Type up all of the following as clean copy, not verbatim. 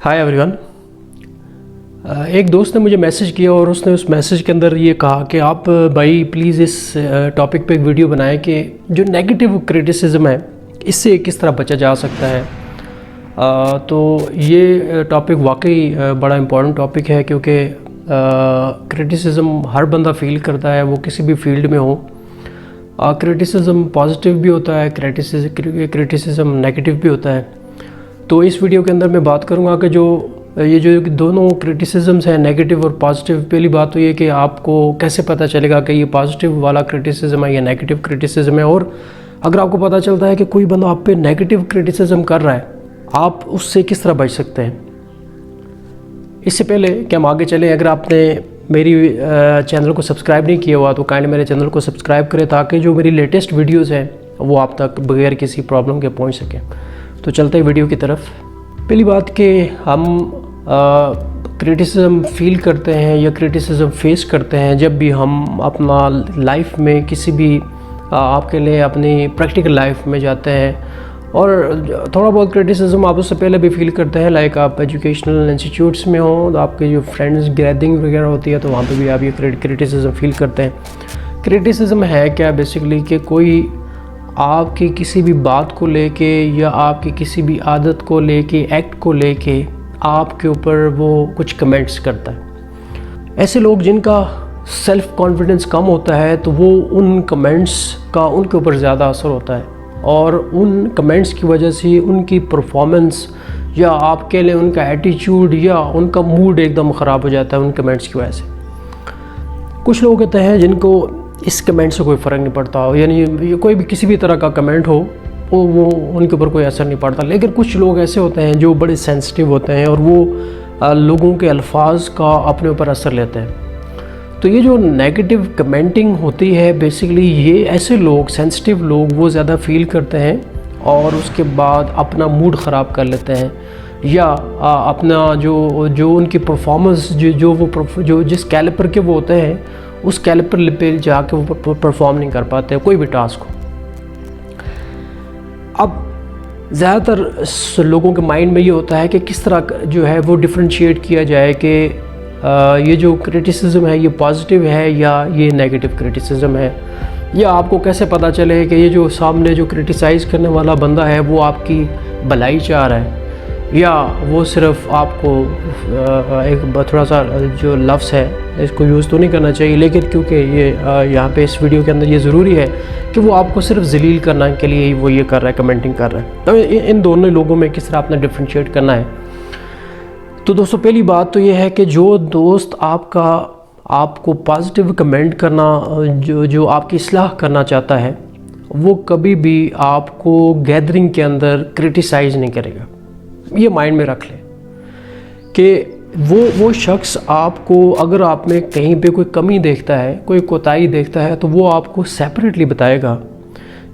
Hi everyone. एक दोस्त ने मुझे मैसेज किया और उसने उस मैसेज के अंदर ये कहा कि आप भाई प्लीज़ इस टॉपिक पे एक वीडियो बनाएं कि जो नेगेटिव क्रिटिसिज्म है इससे किस तरह बचा जा सकता है। तो ये टॉपिक वाकई बड़ा इम्पोर्टेंट टॉपिक है क्योंकि क्रिटिसिज्म हर बंदा फील करता है, वो किसी भी फील्ड में हो। क्रिटिसिज्म पॉजिटिव भी होता है, क्रिटिसिज्म नेगेटिव भी होता है। तो इस वीडियो के अंदर मैं बात करूंगा कि ये जो दोनों क्रिटिसिज्म्स हैं, नेगेटिव और पॉजिटिव। पहली बात तो ये कि आपको कैसे पता चलेगा कि ये पॉजिटिव वाला क्रिटिसिज्म है या नेगेटिव क्रिटिसिज्म है। और अगर आपको पता चलता है कि कोई बंदा आप पे नेगेटिव क्रिटिसिज्म कर रहा है, आप उससे किस तरह बच सकते हैं। इससे पहले कि हम आगे चलें, अगर आपने मेरी चैनल को सब्सक्राइब नहीं किया हुआ तो काइंडली मेरे चैनल को सब्सक्राइब करें ताकि जो मेरी लेटेस्ट वीडियोज़ हैं वो आप तक बगैर किसी प्रॉब्लम के पहुँच सकें। तो चलते हैं वीडियो की तरफ। पहली बात कि हम क्रिटिसिज्म फील करते हैं या क्रिटिसिज्म फेस करते हैं जब भी हम अपना लाइफ में किसी भी आपके लिए अपनी प्रैक्टिकल लाइफ में जाते हैं। और थोड़ा बहुत क्रिटिसिज्म आप उससे पहले भी फील करते हैं, लाइक आप एजुकेशनल इंस्टीट्यूट्स में हो तो आपके जो फ्रेंड्स गैदरिंग वगैरह होती है तो वहाँ पे भी आप ये क्रिटिसिज्म फील करते हैं। क्रिटिसिज्म है क्या बेसिकली कि कोई आपकी किसी भी बात को लेके या आपकी किसी भी आदत को लेके, एक्ट को लेके आपके ऊपर वो कुछ कमेंट्स करता है। ऐसे लोग जिनका सेल्फ कॉन्फिडेंस कम होता है तो वो उन कमेंट्स का उनके ऊपर ज़्यादा असर होता है और उन कमेंट्स की वजह से उनकी परफॉर्मेंस या आपके लिए उनका एटीट्यूड या उनका मूड एकदम ख़राब हो जाता है उन कमेंट्स की वजह से। कुछ लोग होते हैं जिनको इस कमेंट से कोई फ़र्क नहीं पड़ता हो, यानी कोई भी किसी भी तरह का कमेंट हो वो उनके ऊपर कोई असर नहीं पड़ता। लेकिन कुछ लोग ऐसे होते हैं जो बड़े सेंसिटिव होते हैं और वो लोगों के अल्फाज का अपने ऊपर असर लेते हैं। तो ये जो नेगेटिव कमेंटिंग होती है बेसिकली ये ऐसे लोग, सेंसिटिव लोग, वो ज़्यादा फील करते हैं और उसके बाद अपना मूड ख़राब कर लेते हैं या अपना जो उनकी परफॉर्मेंस जो जिस कैलिपर के वो होते हैं उस कैलिपर पे जाके वो परफॉर्म नहीं कर पाते कोई भी टास्क हो। अब ज़्यादातर लोगों के माइंड में ये होता है कि किस तरह जो है वो डिफरेंशिएट किया जाए कि ये जो क्रिटिसिज्म है ये पॉजिटिव है या ये नेगेटिव क्रिटिसिज्म है, या आपको कैसे पता चले कि ये जो सामने जो क्रिटिसाइज़ करने वाला बंदा है वो आपकी भलाई चाह रहा है या वो सिर्फ आपको एक थोड़ा सा जो लफ्ज़ है इसको यूज़ तो नहीं करना चाहिए, लेकिन क्योंकि ये यहाँ पे इस वीडियो के अंदर ये ज़रूरी है कि वो आपको सिर्फ ज़लील करने के लिए वो ये कर रहा है, कमेंटिंग कर रहा है। तो इन दोनों लोगों में किस तरह आपने डिफ्रेंशिएट करना है। तो दोस्तों पहली बात तो ये है कि जो दोस्त आपको पॉजिटिव कमेंट करना जो आपकी इस्लाह करना चाहता है वो कभी भी आपको गैदरिंग के अंदर क्रिटिसाइज़ नहीं करेगा। ये माइंड में रख लें कि वो शख्स आपको अगर आप में कहीं पे कोई कमी देखता है, कोई कोताही देखता है तो वो आपको सेपरेटली बताएगा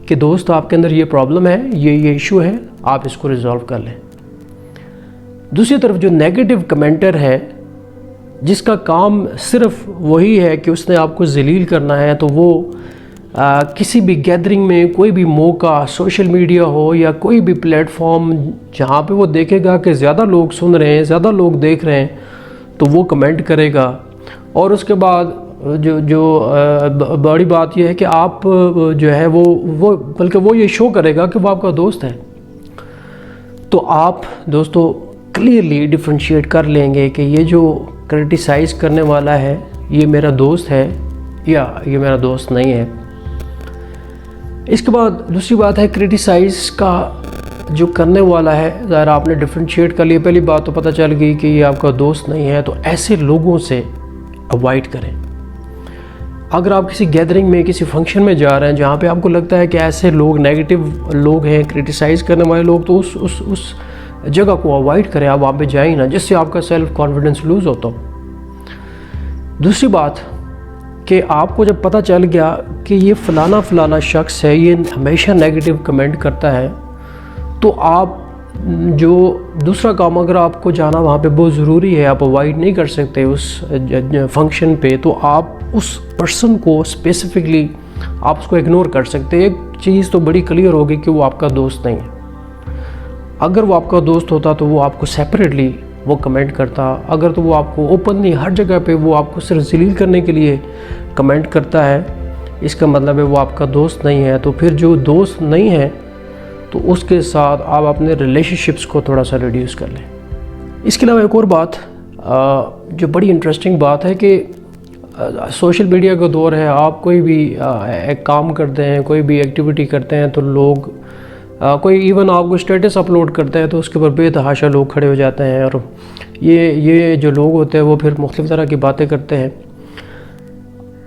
कि दोस्त आपके अंदर ये प्रॉब्लम है, ये इशू है, आप इसको रिजॉल्व कर लें। दूसरी तरफ जो नेगेटिव कमेंटर है जिसका काम सिर्फ वही है कि उसने आपको ज़लील करना है, तो वो किसी भी गैदरिंग में कोई भी मौका, सोशल मीडिया हो या कोई भी प्लेटफॉर्म जहाँ पे वो देखेगा कि ज़्यादा लोग सुन रहे हैं, ज़्यादा लोग देख रहे हैं, तो वो कमेंट करेगा। और उसके बाद जो बड़ी बात यह है कि आप जो है वो बल्कि वो ये शो करेगा कि वो आपका दोस्त है। तो आप दोस्तों क्लियरली डिफ्रेंशिएट कर लेंगे कि ये जो क्रिटिसाइज़ करने वाला है ये मेरा दोस्त है या ये मेरा दोस्त नहीं है। इसके बाद दूसरी बात है क्रिटिसाइज़ का जो करने वाला है, ज़रा आपने डिफ्रेंशिएट कर लिया। पहली बात तो पता चल गई कि ये आपका दोस्त नहीं है, तो ऐसे लोगों से अवॉइड करें। अगर आप किसी गैदरिंग में, किसी फंक्शन में जा रहे हैं जहाँ पे आपको लगता है कि ऐसे लोग नेगेटिव लोग हैं, क्रिटिसाइज़ करने वाले लोग, तो उस जगह को अवॉइड करें। आप वहाँ पे जाए ना, जिससे आपका सेल्फ कॉन्फिडेंस लूज़ होता हो। दूसरी बात कि आपको जब पता चल गया कि ये फ़लाना शख्स है, ये हमेशा नेगेटिव कमेंट करता है, तो आप जो दूसरा काम अगर आपको जाना वहाँ पे बहुत ज़रूरी है, आप अवॉइड नहीं कर सकते उस फंक्शन पे, तो आप उस पर्सन को स्पेसिफिकली आप उसको इग्नोर कर सकते हैं। एक चीज़ तो बड़ी क्लियर होगी कि वो आपका दोस्त नहीं है। अगर वो आपका दोस्त होता तो वो आपको सेपरेटली وہ کمنٹ کرتا. اگر تو وہ آپ کو اوپنلی ہر جگہ پہ وہ آپ کو صرف ذلیل کرنے کے لیے کمنٹ کرتا ہے, اس کا مطلب ہے وہ آپ کا دوست نہیں ہے. تو پھر جو دوست نہیں ہے تو اس کے ساتھ آپ اپنے ریلیشن شپس کو تھوڑا سا ریڈیوس کر لیں. اس کے علاوہ ایک اور بات جو بڑی انٹرسٹنگ بات ہے کہ سوشل میڈیا کا دور ہے, آپ کوئی بھی ایک کام کرتے ہیں, کوئی بھی ایکٹیویٹی کرتے ہیں تو لوگ کوئی ایون آپ کو اسٹیٹس اپلوڈ کرتے ہیں تو اس کے اوپر بے تحاشا لوگ کھڑے ہو جاتے ہیں, اور یہ جو لوگ ہوتے ہیں وہ پھر مختلف طرح کی باتیں کرتے ہیں.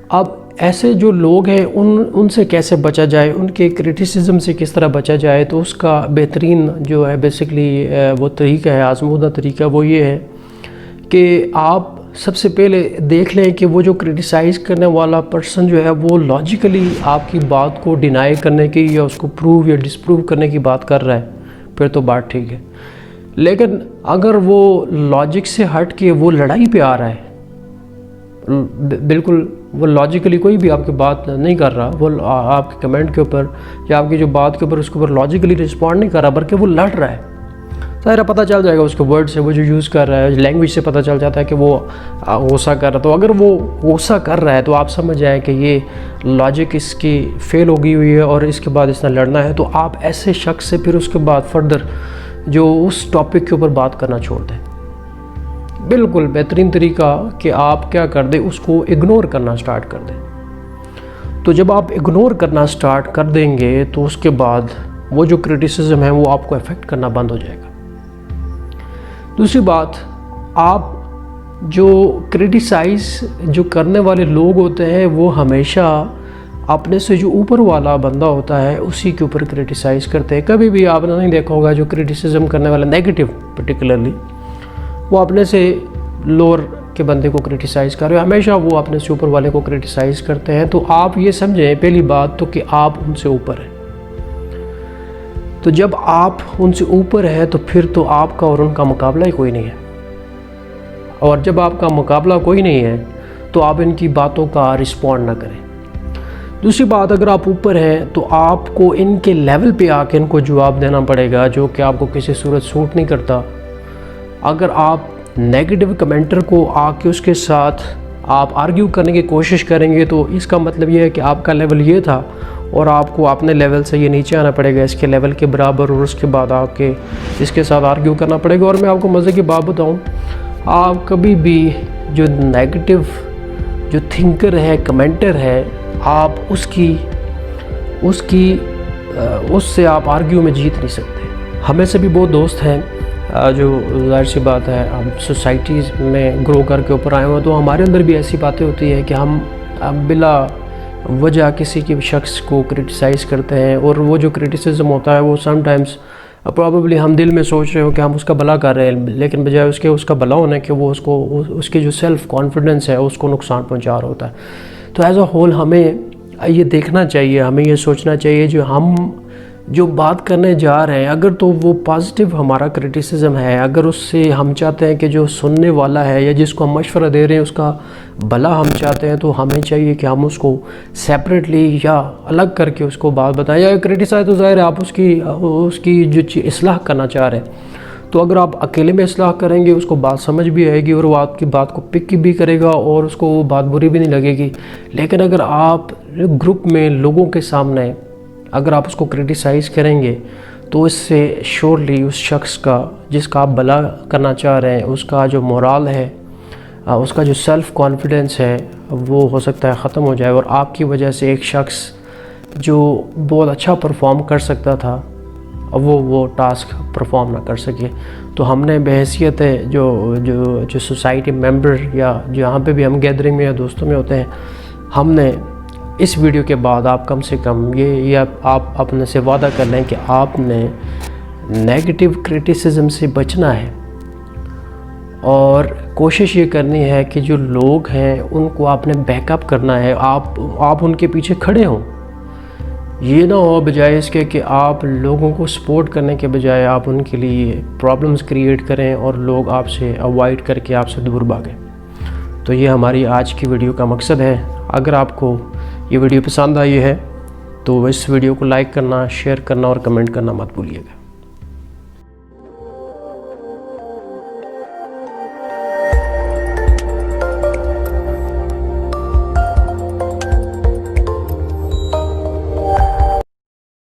اب ایسے جو لوگ ہیں ان سے کیسے بچا جائے, ان کے کرٹیسزم سے کس طرح بچا جائے, تو اس کا بہترین جو ہے بیسکلی وہ طریقہ ہے, آزمودہ طریقہ, وہ یہ ہے کہ آپ سب سے پہلے دیکھ لیں کہ وہ جو کرٹیسائز کرنے والا پرسن جو ہے وہ لاجیکلی آپ کی بات کو ڈینائی کرنے کی یا اس کو پروو یا ڈسپروو کرنے کی بات کر رہا ہے, پھر تو بات ٹھیک ہے. لیکن اگر وہ لاجک سے ہٹ کے وہ لڑائی پہ آ رہا ہے, بالکل وہ لاجیکلی کوئی بھی آپ کی بات نہیں کر رہا, وہ آپ کے کمنٹ کے اوپر یا آپ کی جو بات کے اوپر اس کے اوپر لاجیکلی رسپونڈ نہیں کر رہا بلکہ وہ لڑ رہا ہے, ظاہر پتہ چل جائے گا اس کے ورڈ سے, وہ جو یوز کر رہا ہے, لینگویج سے پتہ چل جاتا ہے کہ وہ غصہ کر رہا ہے. تو اگر وہ غصہ کر رہا ہے تو آپ سمجھ جائیں کہ یہ لاجک اس کی فیل ہو گئی ہوئی ہے اور اس کے بعد اس نے لڑنا ہے. تو آپ ایسے شخص سے پھر اس کے بعد فردر جو اس ٹاپک کے اوپر بات کرنا چھوڑ دیں. بالکل بہترین طریقہ کہ آپ کیا کر دیں, اس کو اگنور کرنا سٹارٹ کر دیں. تو جب آپ اگنور کرنا سٹارٹ کر دیں گے تو اس کے بعد وہ جو کرٹیسزم ہے وہ آپ کو افیکٹ کرنا بند ہو جائے گا. دوسری بات, آپ جو کرٹیسائز جو کرنے والے لوگ ہوتے ہیں وہ ہمیشہ اپنے سے جو اوپر والا بندہ ہوتا ہے اسی کے اوپر کرٹیسائز کرتے ہیں. کبھی بھی آپ نے نہیں دیکھا ہوگا جو کرٹیسزم کرنے والا نیگیٹو پرٹیکولرلی وہ اپنے سے لوور کے بندے کو کرٹیسائز کر رہے ہیں, ہمیشہ وہ اپنے سے اوپر والے کو کرٹیسائز کرتے ہیں. تو آپ یہ سمجھیں پہلی بات تو کہ آپ ان سے اوپر ہیں. تو جب آپ ان سے اوپر ہیں تو پھر تو آپ کا اور ان کا مقابلہ ہی کوئی نہیں ہے, اور جب آپ کا مقابلہ کوئی نہیں ہے تو آپ ان کی باتوں کا رسپونڈ نہ کریں. دوسری بات, اگر آپ اوپر ہیں تو آپ کو ان کے لیول پہ آ کے ان کو جواب دینا پڑے گا جو کہ آپ کو کسی صورت سوٹ نہیں کرتا. اگر آپ نیگیٹو کمنٹر کو آ کے اس کے ساتھ آپ آرگیو کرنے کی کوشش کریں گے تو اس کا مطلب یہ ہے کہ آپ کا لیول یہ تھا اور آپ کو اپنے لیول سے یہ نیچے آنا پڑے گا اس کے لیول کے برابر, اور اس کے بعد آ کے اس کے ساتھ آرگیو کرنا پڑے گا. اور میں آپ کو مزے کی بات بتاؤں, آپ کبھی بھی جو نیگیٹو جو تھنکر ہے, کمنٹر ہے, آپ اس سے آپ آرگیو میں جیت نہیں سکتے. ہمیں سے بھی بہت دوست ہیں جو ظاہر سی بات ہے ہم سوسائٹیز میں گرو کر کے اوپر آئے ہوئے, تو ہمارے اندر بھی ایسی باتیں ہوتی ہیں کہ ہم بلا وجہ کسی کے شخص کو کرٹیسائز کرتے ہیں, اور وہ جو کرٹیسزم ہوتا ہے وہ سم ٹائمز پرابیبلی ہم دل میں سوچ رہے ہو کہ ہم اس کا بھلا کر رہے ہیں, لیکن بجائے اس کا بھلا ہونے کہ وہ اس کی جو سیلف کانفیڈنس ہے اس کو نقصان پہنچا رہا ہوتا ہے. تو ایز اے ہول ہمیں یہ دیکھنا چاہیے, ہمیں یہ سوچنا چاہیے جو ہم جو بات کرنے جا رہے ہیں اگر تو وہ پازیٹیو ہمارا کرٹیسزم ہے, اگر اس سے ہم چاہتے ہیں کہ جو سننے والا ہے یا جس کو ہم مشورہ دے رہے ہیں اس کا بھلا ہم چاہتے ہیں, تو ہمیں چاہیے کہ ہم اس کو سیپریٹلی یا الگ کر کے اس کو بات بتائیں. یا کرٹیسائز تو ظاہر ہے آپ اس کی جو اصلاح کرنا چاہ رہے ہیں, تو اگر آپ اکیلے میں اصلاح کریں گے اس کو بات سمجھ بھی آئے گی اور وہ آپ کی بات کو پک بھی کرے گا اور اس کو وہ بات بری بھی نہیں لگے گی. لیکن اگر آپ گروپ میں لوگوں کے سامنے اگر آپ اس کو کرٹیسائز کریں گے تو اس سے شیورلی اس شخص کا جس کا آپ بھلا کرنا چاہ رہے ہیں اس کا جو مورال ہے, اس کا جو سیلف کانفیڈنس ہے وہ ہو سکتا ہے ختم ہو جائے, اور آپ کی وجہ سے ایک شخص جو بہت اچھا پرفارم کر سکتا تھا وہ ٹاسک پرفارم نہ کر سکے. تو ہم نے بحیثیت جو سوسائٹی ممبر یا جہاں پہ بھی ہم گیدرنگ میں یا دوستوں میں ہوتے ہیں, ہم نے اس ویڈیو کے بعد آپ کم سے کم یہ آپ اپنے سے وعدہ کر لیں کہ آپ نے نیگیٹو کرٹیسزم سے بچنا ہے, اور کوشش یہ کرنی ہے کہ جو لوگ ہیں ان کو آپ نے بیک اپ کرنا ہے, آپ ان کے پیچھے کھڑے ہوں. یہ نہ ہو بجائے اس کے کہ آپ لوگوں کو سپورٹ کرنے کے بجائے آپ ان کے لیے پرابلمز کریٹ کریں اور لوگ آپ سے اوائڈ کر کے آپ سے دور بھاگیں. تو یہ ہماری آج کی ویڈیو کا مقصد ہے. اگر آپ کو یہ ویڈیو پسند آئی ہے تو اس ویڈیو کو لائک کرنا, شیئر کرنا اور کمنٹ کرنا مت بھولیے گا.